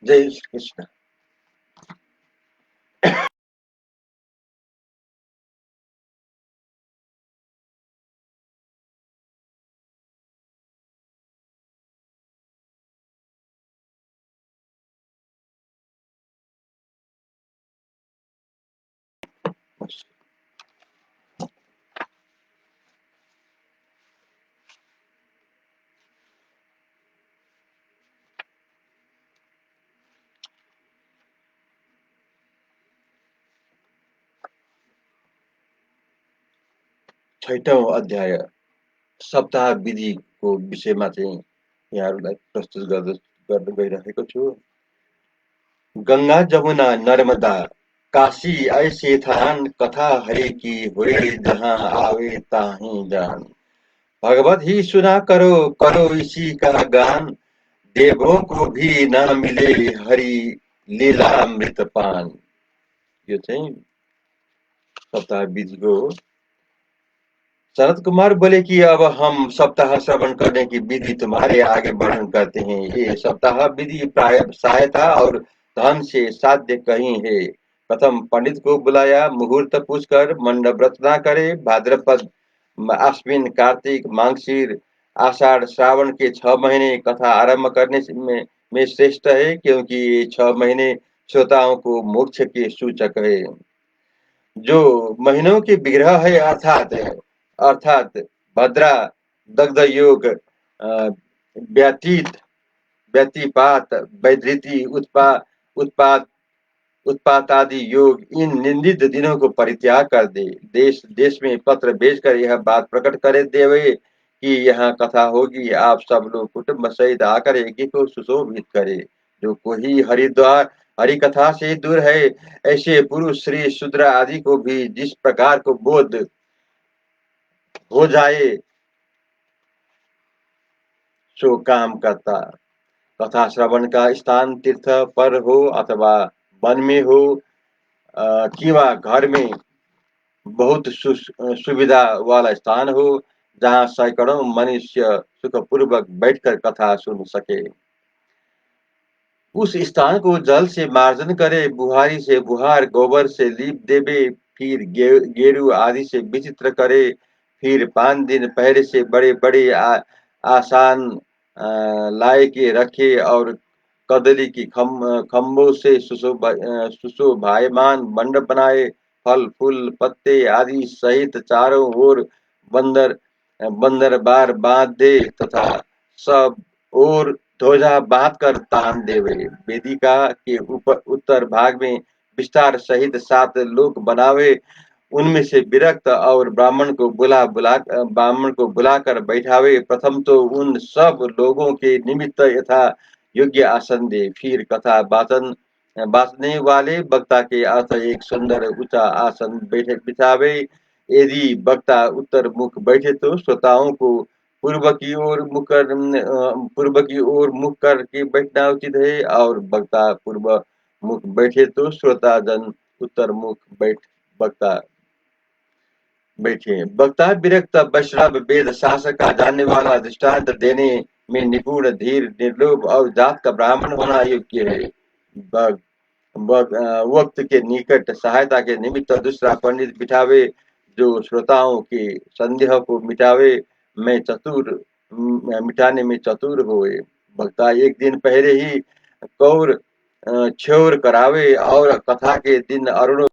जय श्री कृष्ण। छैटौं अध्याय सप्ताह विधिको विषयमा चाहिँ यहाँहरूलाई प्रस्तुत गर्दै गइरहेको छु। गंगा जमुना नर्मदा काशी ऐसे थान, कथा है कि हुए जहां आवे ताहीं जान। भगवत ही सुना करो, करो इसी का गान, देवों को भी ना मिले हरि लीलामृत पान। यो चाहिँ सप्ताह विधिको हो। शरद कुमार बोले कि अब हम सप्ताह श्रवण करने की विधि तुम्हारे आगे वर्णन करते हैं। ये सप्ताह विधि प्राय सहायता और धन से साध्य कहीं है। प्रथम पंडित को बुलाया, मुहूर्त पूछकर मंडप रचना करे। भाद्रपद, आश्विन, कार्तिक, माघशीर, आषाढ़, श्रावण के 6 महीने कथा आरंभ करने में श्रेष्ठ है, क्योंकि ये 6 महीने श्रोताओं को मोक्ष के सूचक है। जो महीनों के विग्रह है, अर्थात भद्रा, दग्ध योग, व्यतीत, व्यतिपात, वैधृति, उत्पात उत्पात आदि योग, इन निंदित दिनों को परित्याग कर दे। देश देश में पत्र भेजकर यह बात प्रकट करे देवे कि यहाँ कथा होगी। आप सब लोग कुटुंब सहित आकर एक को सुशोभित करे। जो कोई हरिद्वार हरि कथा से दूर है, ऐसे पुरुष श्री शूद्र आदि को भी जिस प्रकार को बोध हो जाए सो काम करता। कथा श्रवण का स्थान तीर्थ पर हो अथवा वन में हो कि वा घर में बहुत सुविधा वाला स्थान हो, जहाँ सैकड़ों मनुष्य सुखपूर्वक बैठकर कथा सुन सके। उस स्थान को जल से मार्जन करे, बुहारी से बुहार, गोबर से लीप देवे, फिर गेरू आदि से विचित्र करे। फिर 5 दिन पहले से बड़े बड़े आसान लाए के रखे और कदली की खम्भों से सुशोभायमान मंडप बनाए। फल फूल पत्ते आदि सहित चारों ओर बंदर बंदर बार बांध दे तथा सब और ध्वजा बांध कर तान देवे। वेदिका के ऊपर उत्तर भाग में विस्तार सहित 7 लोक बनावे। उनमें से विरक्त और ब्राह्मण को बुलाकर बैठावे। प्रथम तो उन सब लोगों के निमित्त यथा योग्य आसन दे। फिर कथा बांचने वाले वक्ता के अर्थ एक सुंदर ऊंचा आसन बिछावे। यदि वक्ता उत्तर मुख बैठे तो श्रोताओं को पूर्व की ओर मुख करके बैठना उचित है, और वक्ता पूर्व मुख बैठे तो श्रोता जन उत्तर मुख बैठ वक्ता बैठे। वक्ता विरक्त वैष्णव वेद शास्त्र का जानने वाला, दृष्टांत देने में निपुण, धीर, निर्लोभ और जात का ब्राह्मण होना योग्य है। ब- वक्त के निकट सहायता के निमित्त दूसरा पंडित बिठावे, जो श्रोताओं के संदेह को मिटावे, मैं चतुर मिटाने में चतुर होए। वक्ता एक दिन पहले ही कौर छोर करावे और कथा के दिन अरुण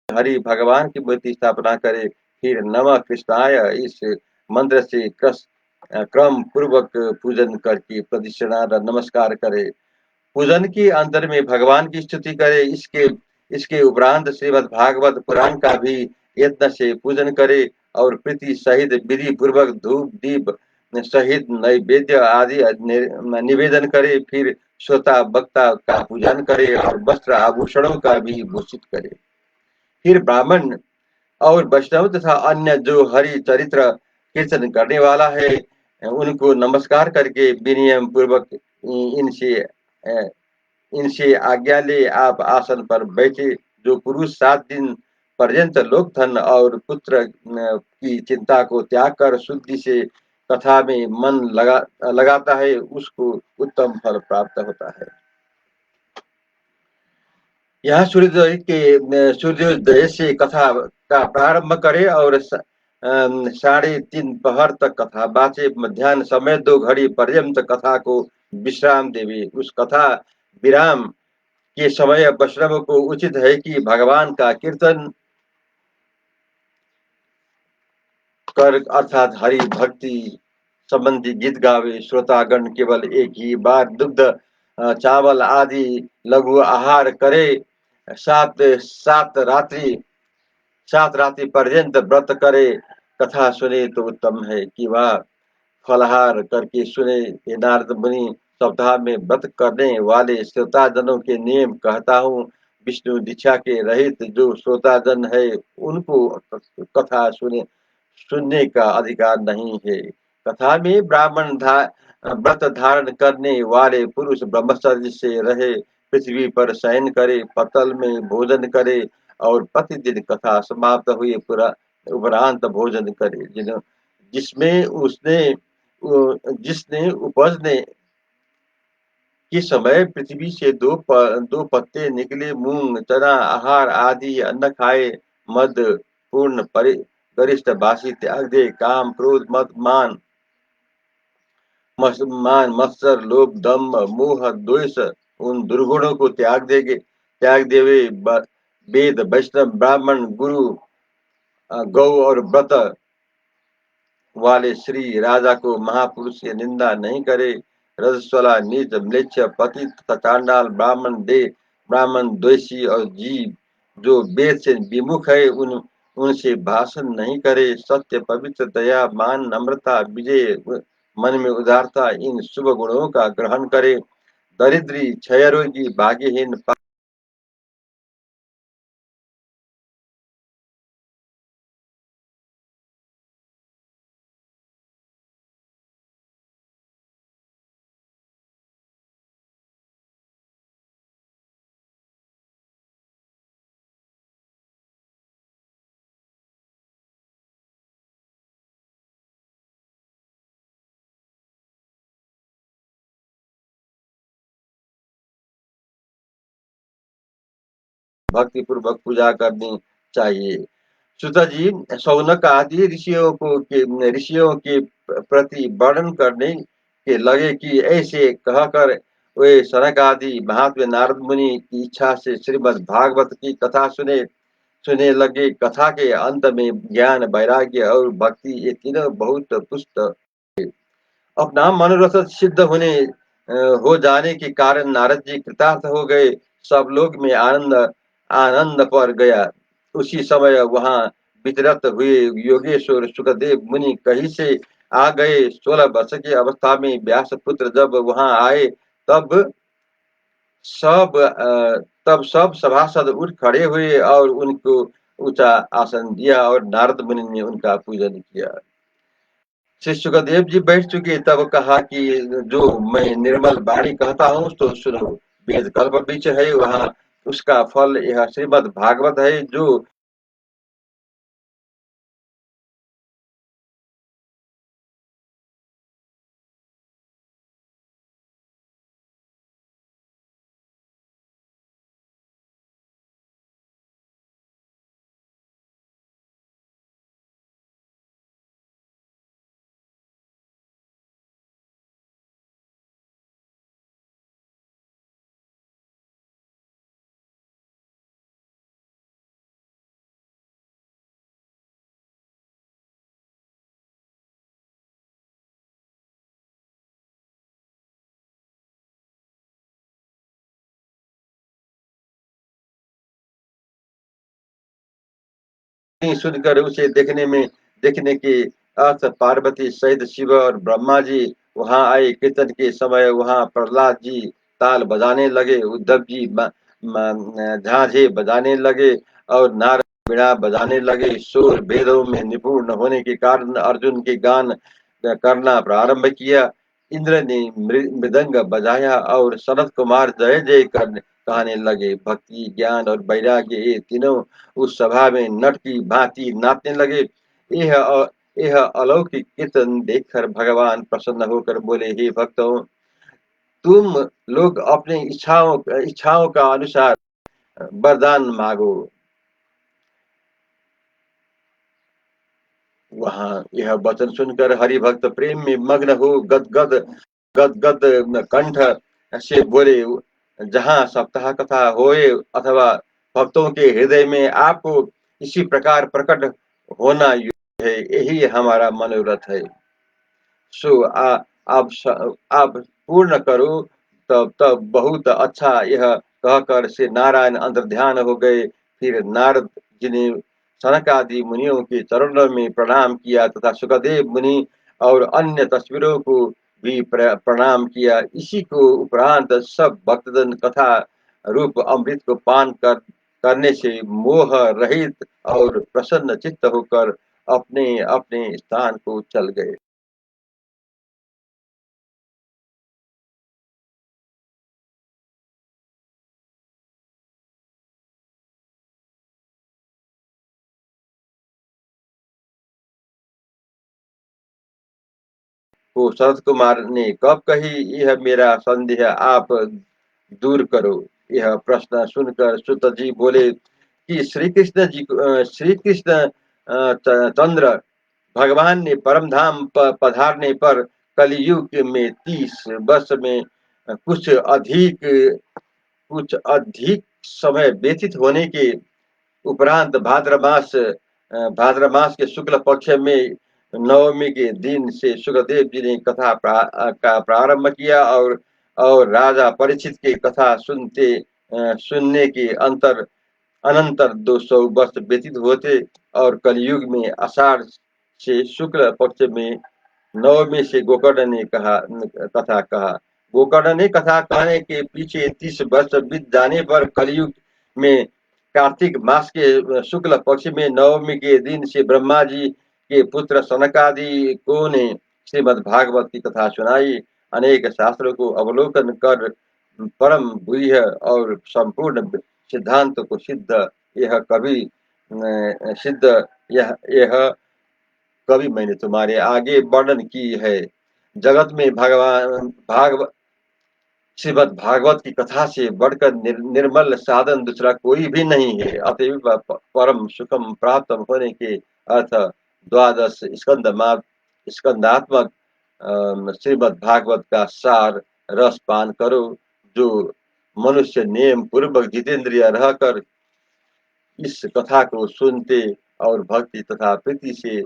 हरि भगवान की मूर्ति स्थापना करे, फिर नमः कृष्णाय इस मंत्र से क्रम पूर्वक पूजन करके प्रदक्षिणा नमस्कार करे। पूजन के अंतर में भगवान की स्तुति करे। इसके इसके उपरांत श्रीमद् भागवत पुराण का भी यत्न से पूजन करे और प्रीति सहित विधि पूर्वक धूप दीप सहित नैवेद्य आदि निवेदन करे। फिर श्रोता वक्ता का पूजन करे और वस्त्र आभूषणों का भी भूषित करे। फिर ब्राह्मण और वैष्णव तथा अन्य जो हरि चरित्र कीर्तन करने वाला है, उनको नमस्कार करके विनियम पूर्वक इनसे इनसे आज्ञा ले आप आसन पर बैठे। जो पुरुष 7 दिन पर्यंत लोक धन और पुत्र की चिंता को त्याग कर शुद्धि से कथा में मन लगाता है, उसको उत्तम फल प्राप्त होता है। यहाँ सूर्योदय से कथा का प्रारंभ करे और 3:30 तक कथा बाँचे। मध्याह्न समय 2 घड़ी पर्यंत कथा को विश्राम देवे। उस कथा विराम के समय वैष्णव को उचित है कि भगवान का कीर्तन कर अर्थात हरि भक्ति संबंधी गीत गावे। श्रोतागण केवल एक ही बार दुग्ध चावल आदि लघु आहार करे। सात सात रात्रि पर्यंत व्रत करे। कथा सुने तो उत्तम है कि वह फलाहार करके सुने। हे नारद मुनि, सप्ताह में व्रत करने वाले श्रोताजनों के नियम कहता हूँ। विष्णु दीक्षा के रहित जो श्रोताजन है, उनको कथा सुनने का अधिकार नहीं है। कथा में व्रत धारण करने वाले पुरुष ब्रह्मचर्य से रहे, पृथ्वी पर शयन करे, पतल में भोजन करे और प्रतिदिन कथा समाप्त हुए उपरांत भोजन करे। जिसमें उसने जिसने उपजने के समय पृथ्वी से दो पत्ते निकले, मूंग चना आहार आदि अन्न खाए। मद पूर्ण गरिष्ठ बासी त्याग दे। काम क्रोध मद मान मत्सर लोभ दम्भ मोह द्वेष, उन दुर्गुणों को त्याग देवे। वेद वैष्णव ब्राह्मण गुरु गौ और व्रत वाले श्री राजा को महापुरुष की निंदा नहीं करे। रजस्वला नीच म्लेच्छ पतित तथा चांडाल ब्राह्मण द्वेषी और जीव जो वेद से विमुख है, उनसे भाषण नहीं करे। सत्य पवित्र दया मान नम्रता विजय मन में उदारता, इन शुभ गुणों का ग्रहण करे। दरिद्री क्षयरोगी भाग्यहीन भक्ति पूर्वक पूजा करनी चाहिए। सुता जी, शौनक आदि ऋषियों के प्रति वर्णन करने के लगे कि ऐसे कहकर वे सनक आदि महात्मा नारद मुनि की इच्छा से श्रीमद् भागवत की कथा सुने लगे। कथा के अंत में ज्ञान वैराग्य और भक्ति ये तीनों बहुत पुष्ट अपना मनोरथ सिद्ध हो जाने के कारण नारद जी कृतार्थ हो गए। सब लोग में आनंद पर गया। उसी समय वहां विचरत हुए योगेश्वर सुखदेव मुनि कहीं से आ गए। 16 वर्ष की अवस्था में व्यास पुत्र जब वहां आए, तब सब सब सभासद उठ खड़े हुए और ऊंचा आसन दिया और नारद मुनि ने उनका पूजन किया। श्री सुखदेव जी बैठ चुके, तब कहा कि जो मैं निर्मल वाणी कहता हूँ तो सुनो। वेद कल्प वृक्ष है वहाँ, उसका फल यह श्रीमद् भागवत है, जो सुनकर उसे देखने के अर्थ पार्वती सहित शिव और ब्रह्मा जी वहां आए। कीर्तन के समय वहां प्रहलाद जी ताल बजाने लगे, उद्धव जी झांझे बजाने लगे और नारद वीणा बजाने लगे। सूर वेदों में निपुण होने के कारण अर्जुन के गान करना प्रारंभ किया। इंद्र ने मृदंग बजाया और सनत कुमार जय जय कहने लगे। भक्ति, ज्ञान और वैराग्य ये तीनों उस सभा में नट की भांति नाचने लगे। यह अलौकिक कीर्तन देखकर भगवान प्रसन्न होकर बोले, हे भक्तों, तुम लोग अपने इच्छाओं का अनुसार वरदान मांगो। वहां यह वचन सुनकर हरि भक्त प्रेम में मग्न हो गदगद गदगद कंठ से बोले, जहाँ सप्ताह कथा होए अथवा भक्तों के हृदय में आपको इसी प्रकार प्रकट होना है, यही हमारा मनोरथ है। सो आप पूर्ण करो। तब तब बहुत अच्छा, यह कहकर से नारायण अंतर्ध्यान हो गए। फिर नारद जी ने सनक आदि मुनियों के चरणों में प्रणाम किया तथा सुखदेव मुनि और अन्य तस्वीरों को भी प्रणाम किया। इसी को उपरांत सब भक्तजन कथा रूप अमृत को पान करने से मोह रहित और प्रसन्न चित्त होकर अपने अपने स्थान को चल गए। तो शरद कुमार ने कब कही, यह मेरा संदेह आप दूर करो। यह प्रश्न सुनकर सुत जी बोले कि श्री कृष्ण चंद्र भगवान ने परम धाम पधारने पर कलयुग में 30 वर्ष में कुछ अधिक समय व्यतीत होने के उपरांत भाद्र मास के शुक्ल पक्ष में नवमी के दिन से सुखदेव जी ने कथा का प्रारंभ किया और राजा परीक्षित की कथा सुनने के अनंतर 200 वर्ष व्यतीत होते और कलयुग में आषाढ़ से शुक्ल पक्ष में नवमी से गोकर्ण ने कथा कहा। गोकर्ण ने कथा कहने के पीछे 30 वर्ष बीत जाने पर कलयुग में कार्तिक मास के शुक्ल पक्ष में नवमी के दिन से ब्रह्मा जी के पुत्र सनकादि को ने श्रीमद् भागवत की कथा सुनाई। अनेक शास्त्रों को अवलोकन कर परम गुह्य और संपूर्ण सिद्धांत को सिद्ध यह कभी मैंने तुम्हारे आगे वर्णन की है। जगत में भगवान भागवत श्रीमद् भागवत की कथा से बढ़कर निर्मल साधन दूसरा कोई भी नहीं है। अतएव परम सुखम प्राप्त होने के अर्थ द्वादश स्कंदात्मक श्रीमद् भागवत का सार रस पान करो। जो मनुष्य नियम पूर्वक जितेंद्रिय रहकर इस कथा को सुनते और भक्ति तथा प्रीति से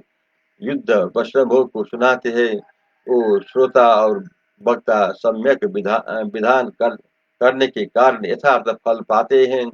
युद्ध वैष्णवों को सुनाते हैं, वो श्रोता और वक्ता सम्यक विधान करने के कारण यथार्थ फल पाते हैं।